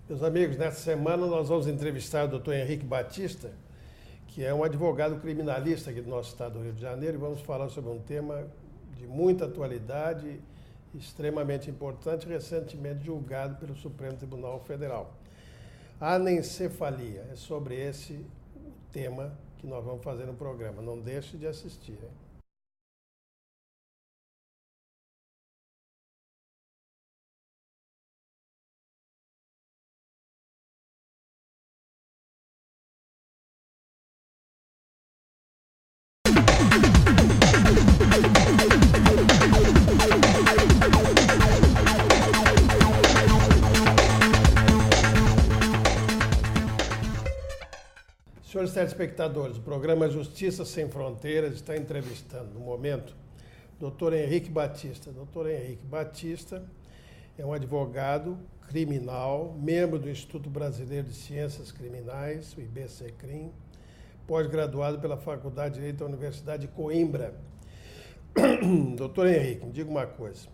Meus amigos, nessa semana nós vamos entrevistar o doutor Henrique Batista, que é um advogado criminalista aqui do nosso estado do Rio de Janeiro, e vamos falar sobre um tema de muita atualidade, extremamente importante, recentemente julgado pelo Supremo Tribunal Federal. Anencefalia, é sobre esse tema que nós vamos fazer no programa. Não deixe de assistir, hein? Senhores telespectadores, o programa Justiça Sem Fronteiras está entrevistando, no momento, o Dr. Henrique Batista. Dr. Henrique Batista é um advogado criminal, membro do Instituto Brasileiro de Ciências Criminais, o IBCCRIM, pós-graduado pela Faculdade de Direito da Universidade de Coimbra. Doutor Henrique, me diga uma coisa.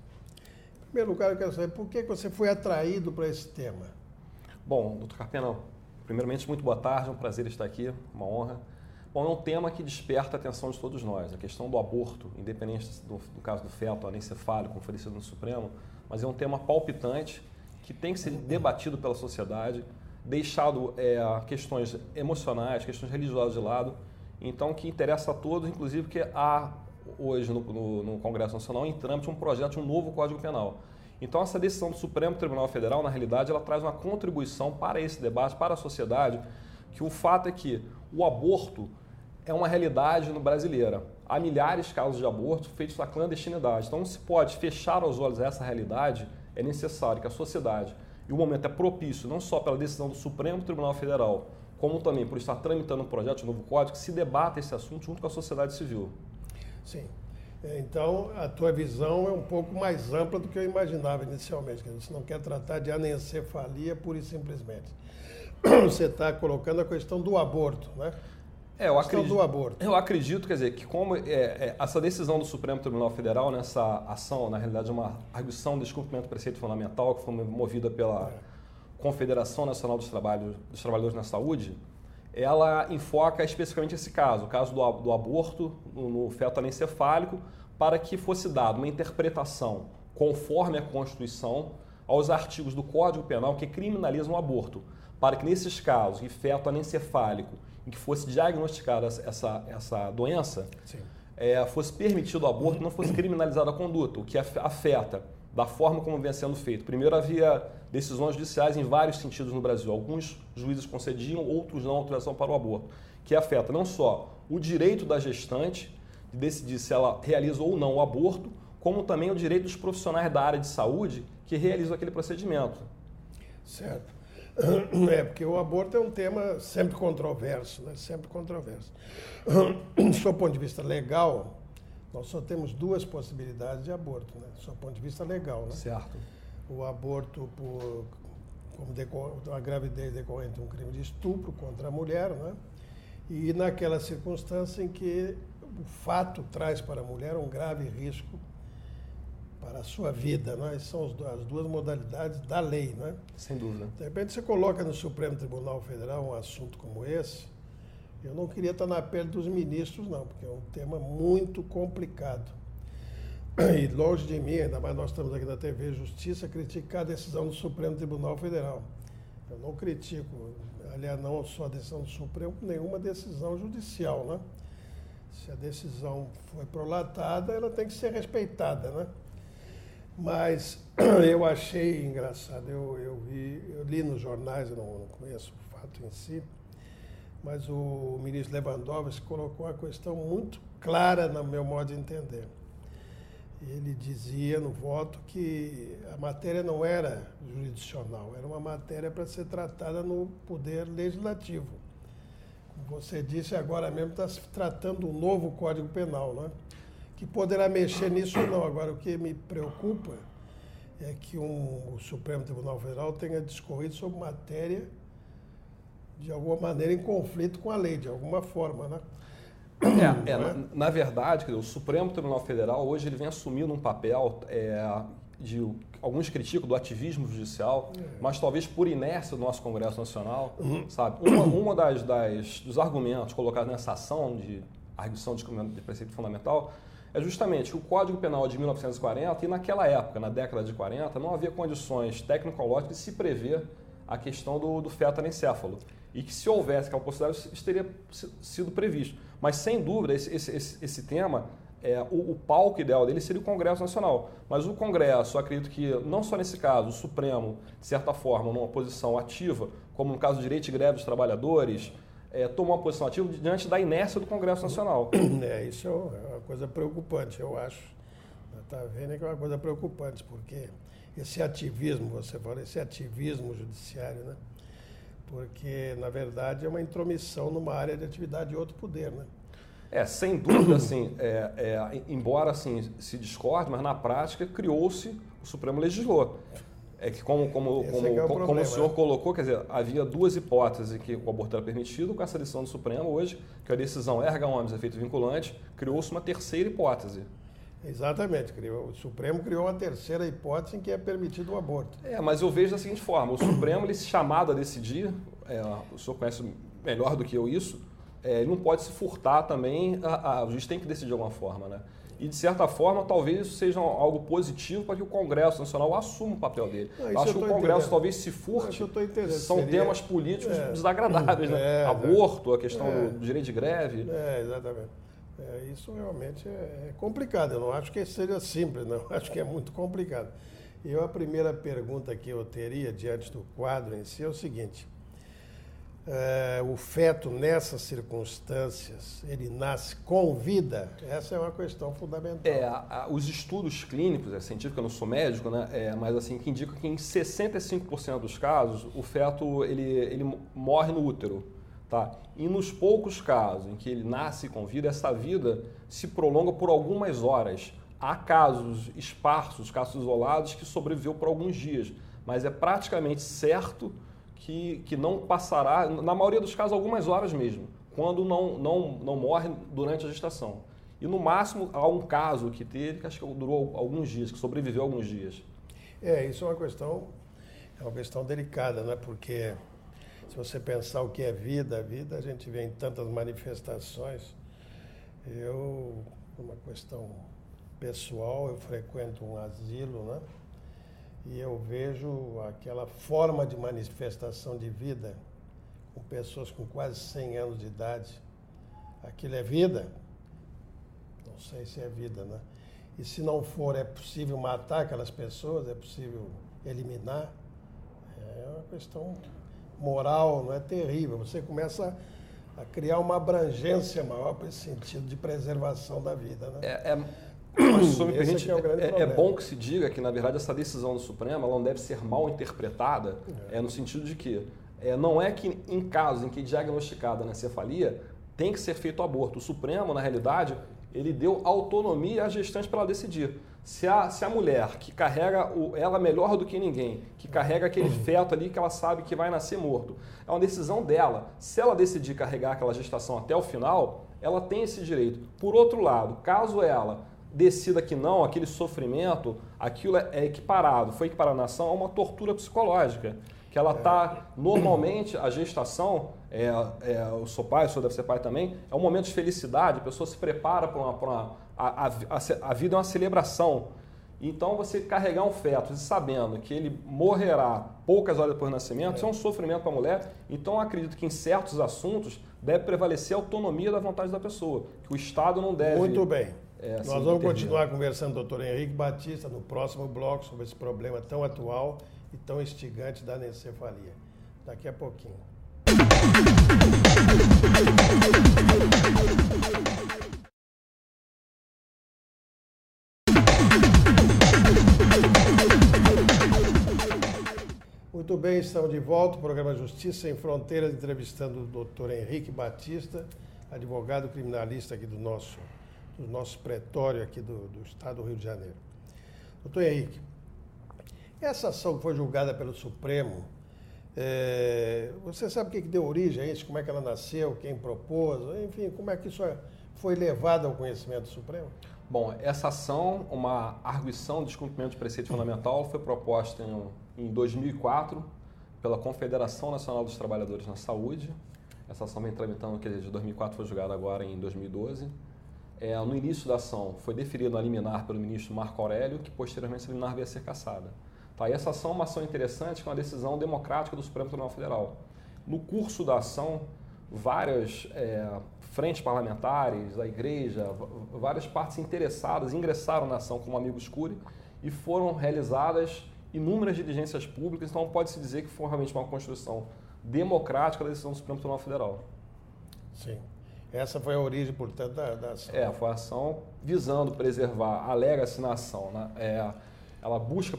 Em primeiro lugar, eu quero saber por que você foi atraído para esse tema. Bom, doutor Carpena, primeiramente, muito boa tarde, é um prazer estar aqui, uma honra. Bom, é um tema que desperta a atenção de todos nós, a questão do aborto, independente do caso do feto anencefálico, oferecido no Supremo, mas é um tema palpitante que tem que ser debatido pela sociedade, deixado questões emocionais, questões religiosas de lado, então que interessa a todos, inclusive que há hoje no Congresso Nacional em trâmite um projeto de um novo Código Penal. Então, essa decisão do Supremo Tribunal Federal, na realidade, ela traz uma contribuição para esse debate, para a sociedade, que o fato é que o aborto é uma realidade no brasileira. Há milhares de casos de aborto feitos na clandestinidade. Então, não se pode fechar os olhos a essa realidade, é necessário que a sociedade, e o momento é propício, não só pela decisão do Supremo Tribunal Federal, como também por estar tramitando um projeto de novo código, que se debata esse assunto junto com a sociedade civil. Sim. Então, a tua visão é um pouco mais ampla do que eu imaginava inicialmente. Você não quer tratar de anencefalia pura e simplesmente. Você está colocando a questão do aborto, né? Eu acredito, quer dizer, que como essa decisão do Supremo Tribunal Federal, nessa ação, na realidade, é uma arguição de descumprimento do preceito fundamental, que foi movida pela Confederação Nacional dos Trabalhadores na Saúde, ela enfoca especificamente esse caso, o caso do aborto no feto anencefálico, para que fosse dada uma interpretação conforme a Constituição aos artigos do Código Penal que criminalizam o aborto, para que nesses casos de feto anencefálico, em que fosse diagnosticada essa doença, fosse permitido o aborto, não fosse criminalizada a conduta, o que afeta da forma como vem sendo feito. Primeiro, havia decisões judiciais em vários sentidos no Brasil. Alguns juízes concediam, outros não, autorização para o aborto, que afeta não só o direito da gestante de decidir se ela realiza ou não o aborto, como também o direito dos profissionais da área de saúde que realizam aquele procedimento. Certo. Porque o aborto é um tema sempre controverso, né? Sempre controverso. Do seu ponto de vista legal, nós só temos duas possibilidades de aborto, né? Do seu ponto de vista legal, né? Certo. O aborto como a gravidez decorrente de um crime de estupro contra a mulher, né? E naquela circunstância em que o fato traz para a mulher um grave risco para a sua vida, né? São as duas modalidades da lei, né? Sem dúvida. De repente você coloca no Supremo Tribunal Federal um assunto como esse. Eu não queria estar na pele dos ministros, não, porque é um tema muito complicado. E longe de mim, ainda mais nós estamos aqui na TV Justiça, criticar a decisão do Supremo Tribunal Federal. Eu não critico, aliás, não só a decisão do Supremo, nenhuma decisão judicial, né? Se a decisão foi prolatada, ela tem que ser respeitada, né? Mas eu achei engraçado, eu li nos jornais, eu não conheço o fato em si, mas o ministro Lewandowski colocou uma questão muito clara no meu modo de entender. Ele dizia no voto que a matéria não era jurisdicional, era uma matéria para ser tratada no Poder Legislativo. Como você disse, agora mesmo está se tratando um novo Código Penal, né? Que poderá mexer nisso ou não. Agora, o que me preocupa é que o Supremo Tribunal Federal tenha discorrido sobre matéria, de alguma maneira, em conflito com a lei, de alguma forma, né? Na verdade, o Supremo Tribunal Federal hoje ele vem assumindo um papel alguns criticam do ativismo judicial, mas talvez por inércia do nosso Congresso Nacional, sabe? Uma dos argumentos colocados nessa ação de arguição de preceito fundamental é justamente que o Código Penal de 1940, e naquela época, na década de 40, não havia condições tecnológicas de se prever a questão do feto anencéfalo. E que se houvesse aquela possibilidade, isso teria sido previsto. Mas, sem dúvida, esse tema, o palco ideal dele seria o Congresso Nacional. Mas o Congresso, eu acredito que, não só nesse caso, o Supremo, de certa forma, numa posição ativa, como no caso do direito de greve dos trabalhadores, tomou uma posição ativa diante da inércia do Congresso Nacional. Isso é uma coisa preocupante, eu acho. Está vendo que é uma coisa preocupante, porque esse ativismo, você fala, esse ativismo judiciário, né? Porque, na verdade, é uma intromissão numa área de atividade de outro poder, né? Sem dúvida, assim, embora assim, se discorde, mas na prática criou-se, o Supremo legislou. É que como o senhor colocou, quer dizer, havia duas hipóteses em que o aborto era permitido. Com essa decisão do Supremo hoje, que a decisão erga omnes, efeito vinculante, criou-se uma terceira hipótese. Exatamente, o Supremo criou uma terceira hipótese em que é permitido o aborto. Mas eu vejo da seguinte forma, o Supremo, ele se chamado a decidir, o senhor conhece melhor do que eu isso, ele não pode se furtar também, o juiz tem que decidir de alguma forma, né? E, de certa forma, talvez isso seja algo positivo para que o Congresso Nacional assuma o papel dele. Eu acho que o Congresso talvez se furte, são temas políticos desagradáveis, né? Aborto, a questão do direito de greve. Exatamente. Isso realmente é complicado. Eu não acho que seja simples, não. Eu acho que é muito complicado. E a primeira pergunta que eu teria diante do quadro em si é o seguinte. O feto, nessas circunstâncias, ele nasce com vida? Essa é uma questão fundamental. Os estudos clínicos, científicos, eu não sou médico, né? Mas assim, que indicam que em 65% dos casos, o feto ele morre no útero. Tá? E nos poucos casos em que ele nasce com vida, essa vida se prolonga por algumas horas. Há casos esparsos, casos isolados, que sobreviveu por alguns dias, mas é praticamente certo que não passará, na maioria dos casos, algumas horas mesmo, quando não morre durante a gestação. E no máximo há um caso que teve, que acho que durou alguns dias, que sobreviveu alguns dias. Isso é uma questão delicada, né? Porque se você pensar o que é vida, a gente vê em tantas manifestações. Uma questão pessoal, eu frequento um asilo, né? E eu vejo aquela forma de manifestação de vida com pessoas com quase 100 anos de idade. Aquilo é vida? Não sei se é vida, né? E se não for, é possível matar aquelas pessoas? É possível eliminar? É uma questão moral, não é terrível. Você começa a criar uma abrangência maior para esse sentido de preservação da vida, né? Mas, se me permite, é bom que se diga que, na verdade, essa decisão do Supremo ela não deve ser mal interpretada, no sentido de que não é que em casos em que é diagnosticada a anencefalia tem que ser feito o aborto. O Supremo, na realidade, ele deu autonomia à gestante para ela decidir. Se a mulher que carrega ela melhor do que ninguém, que carrega aquele feto ali que ela sabe que vai nascer morto, é uma decisão dela. Se ela decidir carregar aquela gestação até o final, ela tem esse direito. Por outro lado, caso ela decida que não, aquele sofrimento, aquilo é equiparado, foi equiparado na ação a uma tortura psicológica, que ela está, normalmente, a gestação, eu sou pai, o senhor deve ser pai também, é um momento de felicidade, a pessoa se prepara para a vida é uma celebração. Então, você carregar um feto e sabendo que ele morrerá poucas horas depois do nascimento, isso é um sofrimento para a mulher. Então, eu acredito que em certos assuntos deve prevalecer a autonomia da vontade da pessoa, que o Estado não deve... Muito bem. Nós vamos continuar conversando com o doutor Henrique Batista no próximo bloco sobre esse problema tão atual e tão instigante da anencefalia. Daqui a pouquinho. Muito bem, estamos de volta. O programa Justiça Sem Fronteiras, entrevistando o doutor Henrique Batista, advogado criminalista aqui do nosso pretório aqui do Estado do Rio de Janeiro. Doutor Henrique, essa ação que foi julgada pelo Supremo, você sabe o que deu origem a isso? Como é que ela nasceu? Quem propôs? Enfim, como é que isso foi levado ao conhecimento do Supremo? Bom, essa ação, uma arguição de descumprimento de preceito fundamental, foi proposta em 2004 pela Confederação Nacional dos Trabalhadores na Saúde. Essa ação vem tramitando, quer dizer, de 2004 foi julgada agora em 2012. No início da ação foi deferido a liminar pelo ministro Marco Aurélio, que posteriormente a liminar veio a ser cassada. Tá, e essa ação é uma ação interessante, que é uma decisão democrática do Supremo Tribunal Federal. No curso da ação, várias frentes parlamentares, a igreja, várias partes interessadas ingressaram na ação como amigos curiae e foram realizadas inúmeras diligências públicas, então pode-se dizer que foi realmente uma construção democrática da decisão do Supremo Tribunal Federal. Sim. Essa foi a origem, portanto, da ação. Foi a ação visando preservar, alega-se na ação, né? Ela busca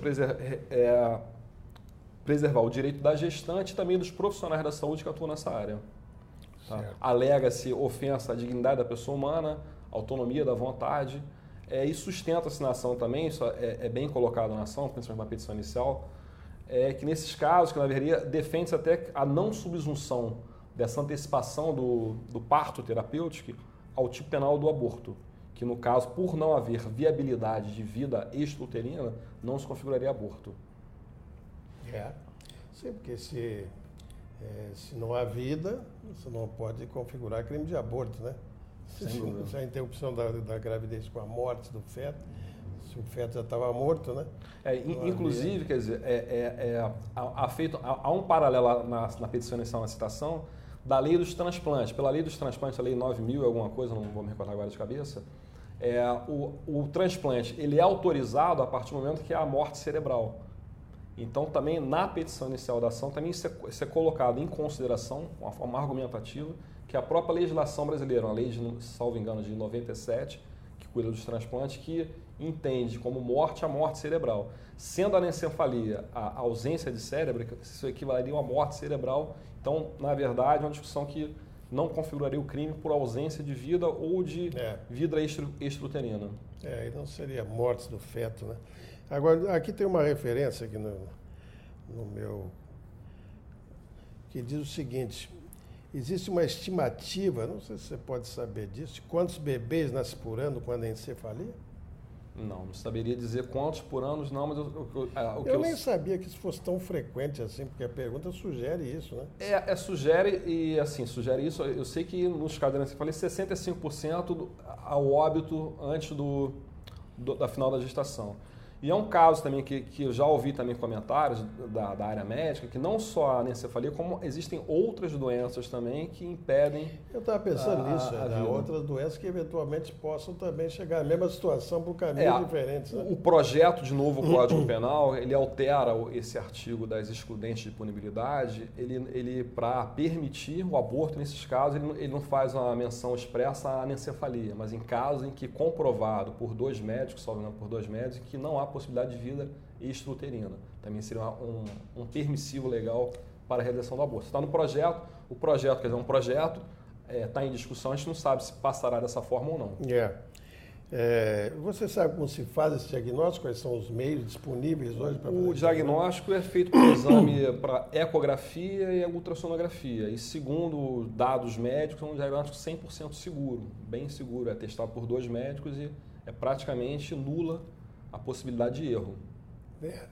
preservar o direito da gestante e também dos profissionais da saúde que atuam nessa área. Tá? Alega-se ofensa à dignidade da pessoa humana, autonomia da vontade, e sustenta-se na ação também, isso é bem colocado na ação, principalmente na petição inicial, que nesses casos, que na verdade defende-se até a não subsunção dessa antecipação do parto terapêutico ao tipo penal do aborto, que no caso, por não haver viabilidade de vida extrauterina, não se configuraria aborto. Sim, porque se não há vida, você não pode configurar crime de aborto, né? Se a interrupção da gravidez com a morte do feto, se o feto já estava morto, né? Inclusive, quer dizer, há um paralelo na petição inicial, na citação, da lei dos transplantes. Pela lei dos transplantes, a lei 9.000 alguma coisa, não vou me recordar agora de cabeça, o transplante ele é autorizado a partir do momento que há a morte cerebral. Então, também na petição inicial da ação, também isso é colocado em consideração, uma forma argumentativa, que a própria legislação brasileira, uma lei, salvo engano, de 97, que cuida dos transplantes, que entende como morte a morte cerebral. Sendo a anencefalia a ausência de cérebro, isso equivaleria a uma morte cerebral. Então, na verdade, é uma discussão que não configuraria o crime por ausência de vida ou de vida extrauterina. E não seria morte do feto, né? Agora, aqui tem uma referência aqui no meu, que diz o seguinte: existe uma estimativa, não sei se você pode saber disso, de quantos bebês nascem por ano quando é encefalia? Não saberia dizer quantos por ano, não, mas eu nem sabia que isso fosse tão frequente assim, porque a pergunta sugere isso, né? Sugere isso. Eu sei que nos casos da encefalia, 65% ao óbito antes da final da gestação. E é um caso também que eu já ouvi também comentários da área médica, que não só a anencefalia, como existem outras doenças também que impedem. Eu estava pensando nisso, outras doenças que eventualmente possam também chegar à mesma situação por caminhos diferentes. Né? O projeto de novo Código Penal, ele altera esse artigo das excludentes de punibilidade, ele para permitir o aborto nesses casos, ele não faz uma menção expressa à anencefalia, mas em casos em que comprovado por dois médicos, que não há possibilidade de vida extrauterina. Também seria um permissivo legal para a realização do aborto. Está no projeto, o projeto, quer dizer, um projeto, está em discussão, a gente não sabe se passará dessa forma ou não. Você sabe como se faz esse diagnóstico? Quais são os meios disponíveis hoje para fazer? O diagnóstico é feito por exame para ecografia e ultrassonografia. E segundo dados médicos, é um diagnóstico 100% seguro, bem seguro. É testado por dois médicos e é praticamente nula a possibilidade de erro. É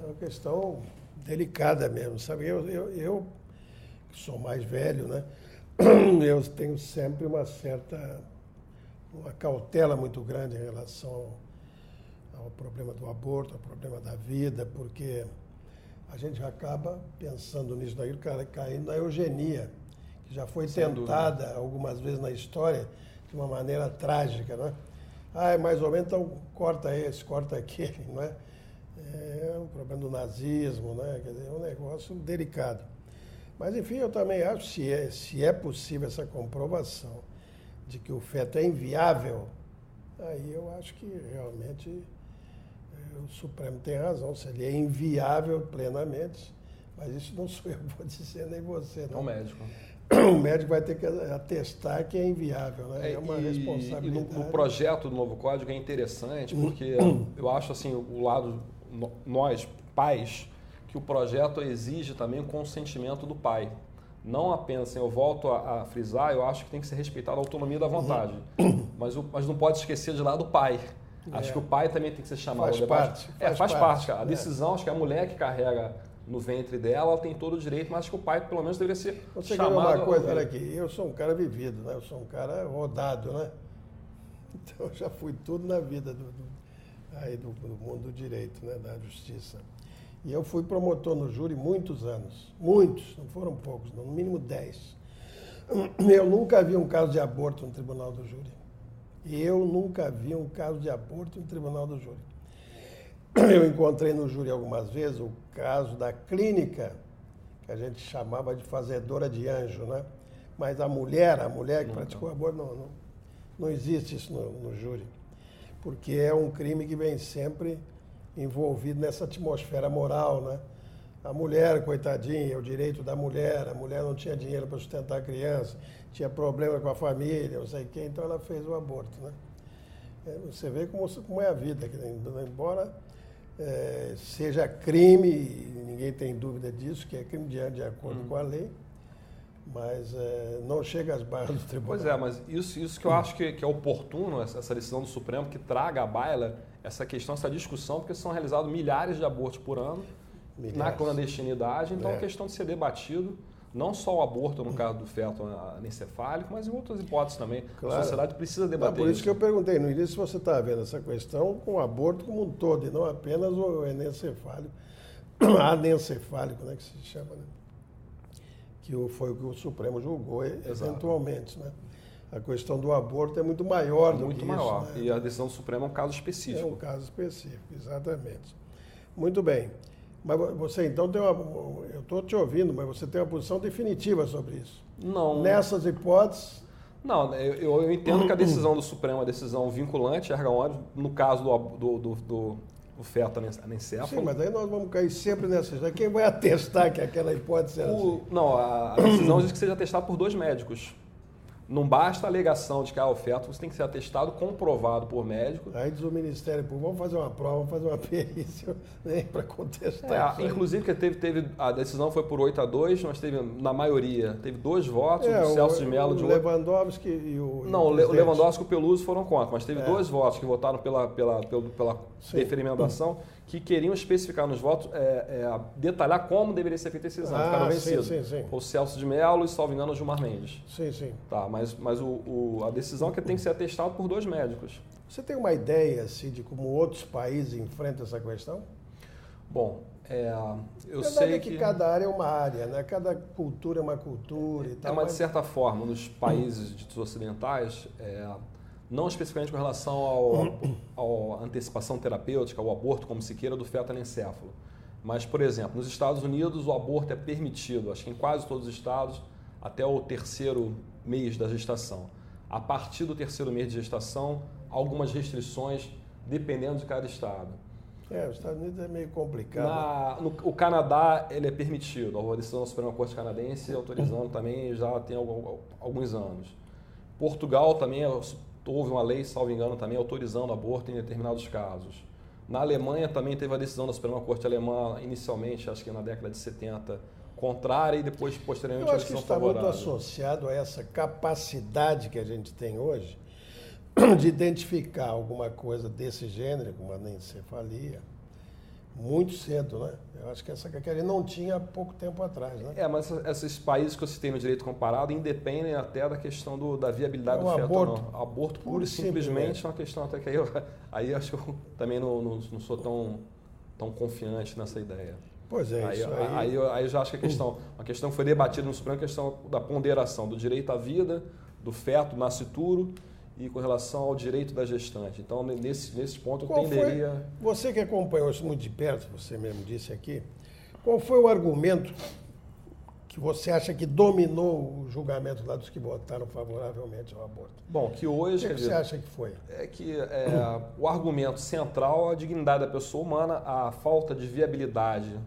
uma questão delicada mesmo, sabe? Eu que sou mais velho, né? Eu tenho sempre uma cautela muito grande em relação ao problema do aborto, ao problema da vida, porque a gente já acaba pensando nisso daí, caindo na eugenia, que já foi tentada algumas vezes na história de uma maneira trágica, não é? É mais ou menos, então corta esse, corta aquele, não é? É um problema do nazismo, né? Quer dizer, é um negócio delicado. Mas, enfim, eu também acho que se é possível essa comprovação de que o feto é inviável, aí eu acho que realmente o Supremo tem razão, se ele é inviável plenamente, mas isso não sou eu que vou dizer, nem você. Não. É o médico. O médico vai ter que atestar que é inviável, né? É uma responsabilidade. E no projeto do novo código é interessante, porque eu acho assim, o lado, nós, pais, que o projeto exige também o consentimento do pai. não apenas, assim, eu volto a frisar, eu acho que tem que ser respeitada a autonomia da vontade, mas não pode esquecer de lado o pai. Acho que o pai também tem que ser chamado. Faz parte, cara. A decisão, acho que a mulher que carrega no ventre dela, ela tem todo o direito, mas acho que o pai pelo menos deveria ser chamado. Uma coisa, olha aqui, eu sou um cara vivido, né? Eu sou um cara rodado, né? Então eu já fui tudo na vida do mundo do direito, né? Da justiça. E eu fui promotor no júri muitos anos. Muitos, não foram poucos, no mínimo 10. Eu nunca vi um caso de aborto no tribunal do júri. Eu nunca vi um caso de aborto no tribunal do júri. Eu encontrei no júri algumas vezes o caso da clínica, que a gente chamava de fazedora de anjo, né? Mas a mulher que praticou aborto, não existe isso no júri. Porque é um crime que vem sempre envolvido nessa atmosfera moral, né? A mulher, coitadinha, o direito da mulher, a mulher não tinha dinheiro para sustentar a criança, tinha problema com a família, não sei quem, então ela fez o aborto, né? Você vê como é a vida, embora seja crime, e ninguém tem dúvida disso, que é crime de acordo com a lei, mas não chega às barras do tribunal. Pois é, mas isso que eu acho que é oportuno, essa decisão do Supremo, que traga à baila essa questão, essa discussão, porque são realizados milhares de abortos por ano, na clandestinidade, então é questão de ser debatido, não só o aborto no caso do feto anencefálico, mas em outras hipóteses também. Claro. A sociedade precisa debater isso. Por isso que eu perguntei no início se você está vendo essa questão com o aborto como um todo, e não apenas o anencefálico, né, que se chama, né? Que foi o que o Supremo julgou eventualmente, né? A questão do aborto é muito maior do que isso. Muito maior. Né? E a decisão do Supremo é um caso específico. É um caso específico, exatamente. Muito bem. Mas você então tem eu estou te ouvindo, mas você tem uma posição definitiva sobre isso? Não. Nessas hipóteses? Não, eu entendo que a decisão do Supremo é uma decisão vinculante, erga omnes, no caso do feto anencefalo. Sim, mas aí nós vamos cair sempre nessa. Quem vai atestar que aquela hipótese era assim? Não, a decisão diz que seja atestado por 2 médicos. Não basta a alegação de que o feto, você tem que ser atestado, comprovado por médico. Aí diz o Ministério Público, vamos fazer uma prova, vamos fazer uma perícia para contestar. Inclusive, que teve a decisão foi por 8-2, mas teve, na maioria, teve 2 votos, o Celso de Mello de 8. O Lewandowski e o Não, o Lewandowski e o Peluso foram contra, mas teve 2 votos que votaram pela deferimento da ação, que queriam especificar nos votos, detalhar como deveria ser feito esse exame. Ficaram vencidos. Sim. O Celso de Mello e, salvo engano, o Gilmar Mendes. Sim. Tá, mas a decisão é que tem que ser atestado por 2 médicos. Você tem uma ideia assim, de como outros países enfrentam essa questão? Bom, eu sei que cada área é uma área, né? Cada cultura é uma cultura e tal. Mas de certa forma, nos países ditos ocidentais, não especificamente com relação à antecipação terapêutica, ao aborto, como se queira, do feto anencefalo. Mas, por exemplo, nos Estados Unidos o aborto é permitido, acho que em quase todos os estados, até o 3º mês da gestação. A partir do 3º mês de gestação, algumas restrições, dependendo de cada estado. Os Estados Unidos é meio complicado. O Canadá, ele é permitido. A decisão da Suprema Corte canadense autorizando também já tem alguns anos. Portugal também houve uma lei, salvo engano, também autorizando aborto em determinados casos. Na Alemanha também teve a decisão da Suprema Corte alemã, inicialmente, acho que na década de 70, contrária e depois, posteriormente, a decisão favorável. Eu acho que está muito associado a essa capacidade que a gente tem hoje de identificar alguma coisa desse gênero, como a anencefalia, muito cedo, né? Eu acho que essa que a gente não tinha há pouco tempo atrás, né? Mas esses países que eu citei no direito comparado independem até da questão da viabilidade do feto. Aborto, não. Aborto puro e simplesmente é uma questão até que aí eu acho que eu também não sou tão confiante nessa ideia. Pois é, aí eu já acho que a questão que foi debatida no Supremo é a questão da ponderação do direito à vida, do feto, nascituro, e com relação ao direito da gestante. Então, nesse ponto, eu tenderia... Você que acompanhou isso muito de perto, você mesmo disse aqui, qual foi o argumento que você acha que dominou o julgamento lá dos que votaram favoravelmente ao aborto? Bom, que hoje... O que você acha que foi? É que o argumento central é a dignidade da pessoa humana, a falta de viabilidade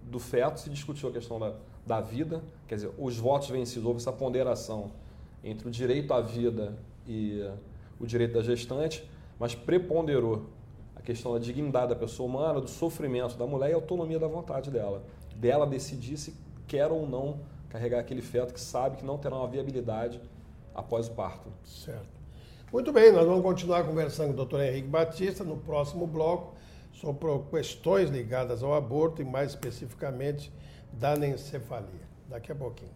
do feto. Se discutiu a questão da vida, quer dizer, os votos vencidos, houve essa ponderação entre o direito à vida e o direito da gestante, mas preponderou a questão da dignidade da pessoa humana, do sofrimento da mulher e a autonomia da vontade dela decidir se quer ou não carregar aquele feto que sabe que não terá uma viabilidade após o parto. Certo. Muito bem, nós vamos continuar conversando com o Dr. Henrique Batista no próximo bloco sobre questões ligadas ao aborto e mais especificamente da anencefalia. Daqui a pouquinho.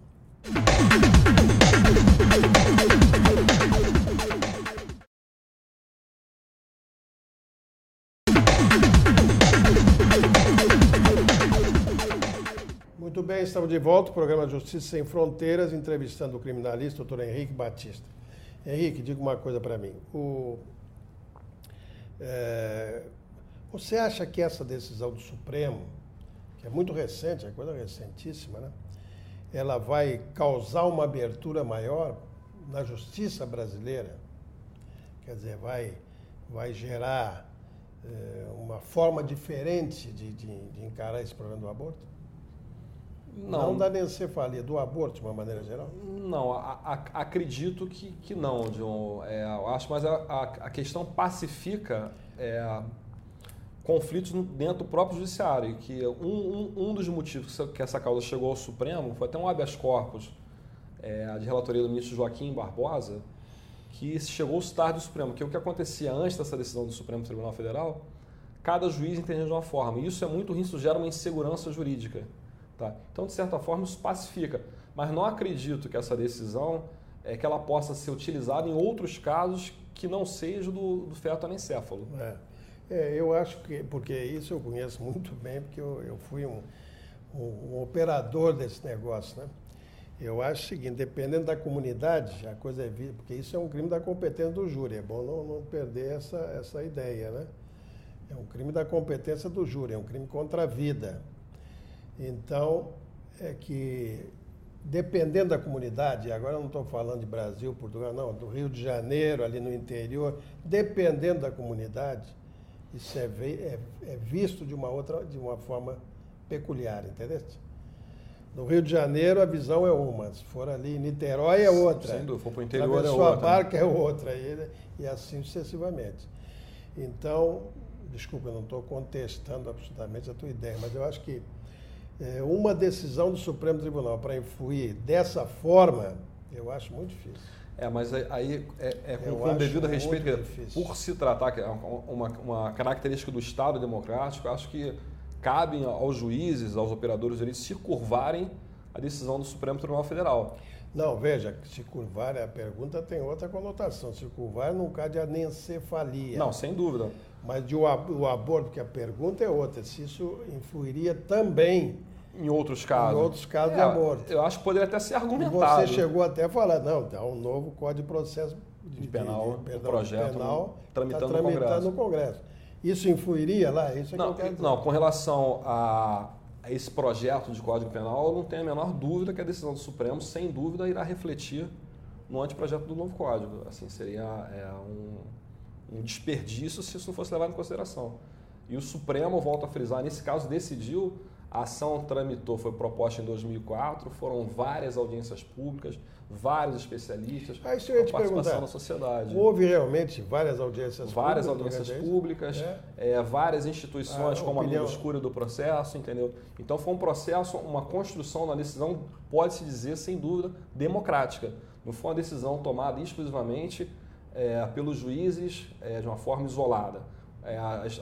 Muito bem, estamos de volta, o programa Justiça Sem Fronteiras, entrevistando o criminalista Dr. Henrique Batista. Henrique, diga uma coisa para mim. Você acha que essa decisão do Supremo, que é muito recente, é coisa recentíssima, né? Ela vai causar uma abertura maior na justiça brasileira? Quer dizer, vai gerar uma forma diferente de encarar esse problema do aborto? Não da anencefalia, do aborto de uma maneira geral? Não, acredito que não, John. Eu acho, mas a questão pacifica conflitos dentro do próprio judiciário, que um dos motivos que essa causa chegou ao Supremo foi até um habeas corpus de relatoria do ministro Joaquim Barbosa, que chegou ao citar do Supremo, que o que acontecia antes dessa decisão do Supremo Tribunal Federal, cada juiz entendia de uma forma, e isso é muito ruim, isso gera uma insegurança jurídica. Tá? Então, de certa forma, isso pacifica, mas não acredito que essa decisão que ela possa ser utilizada em outros casos que não seja do feto anencéfalo. Eu acho que, porque isso eu conheço muito bem, porque eu fui um operador desse negócio, né? Eu acho o seguinte, dependendo da comunidade, a coisa é vista, porque isso é um crime da competência do júri, é bom não perder essa ideia, né? É um crime da competência do júri, é um crime contra a vida. Então, é que, dependendo da comunidade, agora eu não estou falando de Brasil, Portugal, não, do Rio de Janeiro, ali no interior, dependendo da comunidade, isso é visto de uma forma peculiar, entendeu? No Rio de Janeiro a visão é uma, se for ali em Niterói é outra. Sem dúvida, for para o interior é outra. outra. A barca é outra, e assim sucessivamente. Então, desculpa, eu não estou contestando absolutamente a tua ideia, mas eu acho que uma decisão do Supremo Tribunal para influir dessa forma, eu acho muito difícil. Mas aí com devido a respeito, por se tratar, que é uma característica do Estado democrático, acho que cabe aos juízes, aos operadores jurídicos, se curvarem a decisão do Supremo Tribunal Federal. Não, veja, se curvar, a pergunta tem outra conotação. Se curvar no caso de anencefalia. Não, sem dúvida. Mas o aborto, porque a pergunta é outra, se isso influiria também em outros casos. Em outros casos de aborto. Eu acho que poderia até ser argumentado. E você chegou até a falar, não, há um novo Código de Processo Penal, projeto penal tramitando no Congresso. Isso influiria lá? Isso é não, que eu quero dizer. Não, com relação a esse projeto de Código Penal, eu não tenho a menor dúvida que a decisão do Supremo, sem dúvida, irá refletir no anteprojeto do novo Código. Assim, seria um desperdício se isso não fosse levado em consideração. E o Supremo, volto a frisar, nesse caso decidiu, a ação tramitou, foi proposta em 2004, foram várias audiências públicas, vários especialistas, isso eu ia te participação da sociedade. Houve realmente várias audiências públicas, várias instituições como a Amigos Curiae do processo, entendeu? Então foi um processo, uma construção da decisão, pode-se dizer, sem dúvida, democrática. Não foi uma decisão tomada exclusivamente pelos juízes de uma forma isolada.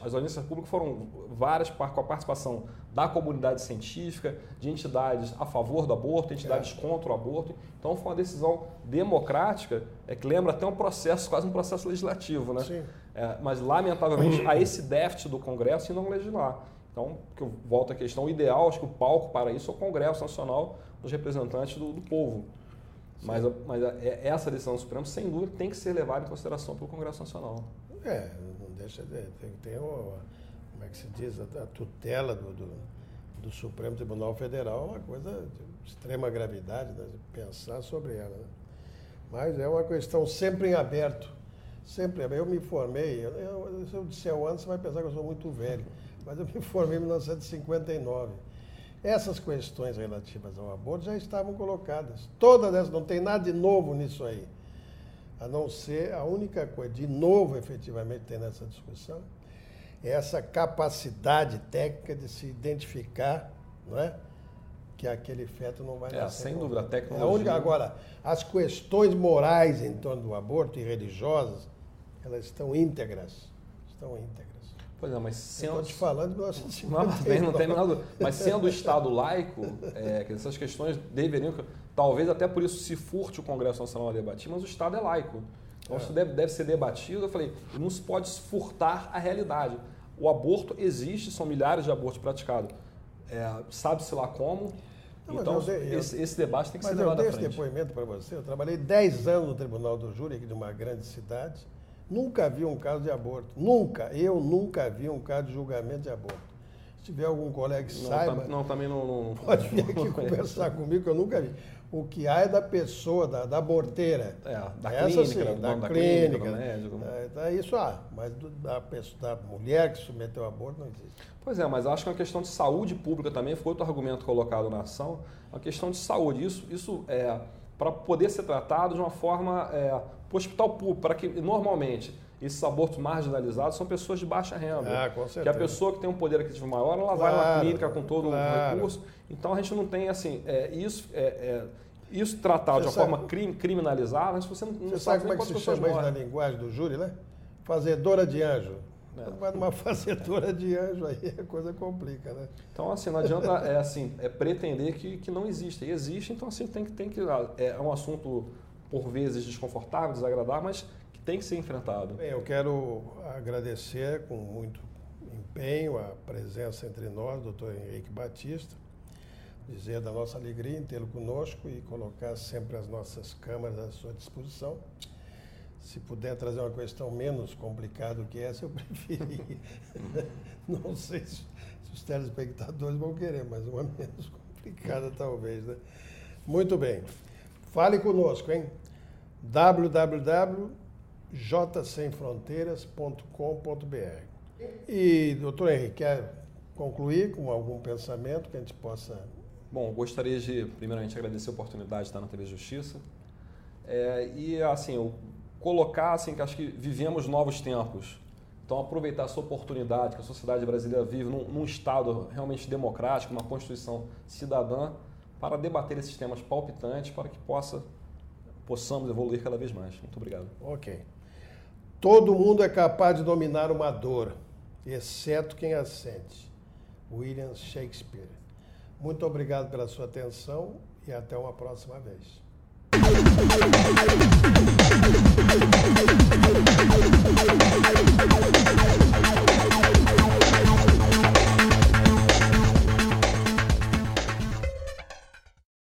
As audiências públicas foram várias com a participação da comunidade científica, de entidades a favor do aborto, entidades contra o aborto. Então foi uma decisão democrática, que lembra até um processo, quase um processo legislativo, né? Sim. Mas lamentavelmente há esse déficit do Congresso em não legislar. Então, que eu volto à questão, o ideal, acho que o palco para isso é o Congresso Nacional, os representantes do povo. Mas essa decisão do Supremo, sem dúvida, tem que ser levada em consideração pelo Congresso Nacional. Não deixa de ter, como é que se diz, a tutela do Supremo Tribunal Federal é uma coisa de extrema gravidade, né, de pensar sobre ela. Né? Mas é uma questão sempre em aberto. Sempre. Eu me formei, se eu disser o ano, você vai pensar que eu sou muito velho, mas eu me formei em 1959. Essas questões relativas ao aborto já estavam colocadas. Todas essas, não tem nada de novo nisso aí. A não ser, a única coisa de novo, efetivamente, tem nessa discussão, é essa capacidade técnica de se identificar, não é? que aquele feto não vai nascer. Sem dúvida, a tecnologia... Agora, as questões morais em torno do aborto e religiosas, elas estão íntegras. Pois é, mas sendo... Estou te falando de 1959. Não tem nada. Mas sendo o Estado laico, essas questões deveriam... Talvez até por isso se furte o Congresso Nacional a debater, mas o Estado é laico. Então isso deve ser debatido. Eu falei, não se pode furtar a realidade. O aborto existe, são milhares de abortos praticados. Sabe-se lá como. Não, então, esse debate tem que ser levado à frente. Mas eu dei esse depoimento para você. Eu trabalhei 10 anos no Tribunal do Júri, aqui de uma grande cidade. Nunca vi um caso de aborto. Eu nunca vi um caso de julgamento de aborto. Se tiver algum colega que saiba... Também não... Pode vir aqui conversar comigo, que eu nunca vi. O que há é da pessoa, da aborteira. Da clínica, do médico. Isso há, mas da mulher que submeteu ao aborto não existe. Pois é, mas acho que é uma questão de saúde pública também, foi outro argumento colocado na ação, uma questão de saúde. Isso é para poder ser tratado de uma forma para o hospital público, para que normalmente esses abortos marginalizados são pessoas de baixa renda. Com certeza. Que a pessoa que tem um poder aquisitivo maior, ela vai na clínica com todo o recurso. Então a gente não tem assim, isso tratado de uma forma criminalizada, mas você não sabe como é que se chama isso na linguagem do júri, né? Fazedora de anjo. Vai numa fazedora de anjo, aí a coisa complica, né? Então, assim, não adianta pretender que não existe. E existe, então, assim, tem que é um assunto, por vezes, desconfortável, desagradável, mas que tem que ser enfrentado. Bem, eu quero agradecer com muito empenho a presença entre nós, doutor Henrique Batista, dizer da nossa alegria em tê-lo conosco e colocar sempre as nossas câmaras à sua disposição. Se puder trazer uma questão menos complicada do que essa, eu preferiria. Não sei se os telespectadores vão querer, mas uma menos complicada talvez, né? Muito bem. Fale conosco, hein? www.jsemfronteiras.com.br. E, doutor Henrique, quer concluir com algum pensamento que a gente possa... Bom, gostaria de, primeiramente, agradecer a oportunidade de estar na TV Justiça. E, assim, eu colocar assim, que acho que vivemos novos tempos. Então, aproveitar essa oportunidade que a sociedade brasileira vive num Estado realmente democrático, uma Constituição cidadã, para debater esses temas palpitantes, para que possamos evoluir cada vez mais. Muito obrigado. Ok. Todo mundo é capaz de dominar uma dor, exceto quem a sente. William Shakespeare. Muito obrigado pela sua atenção e até uma próxima vez.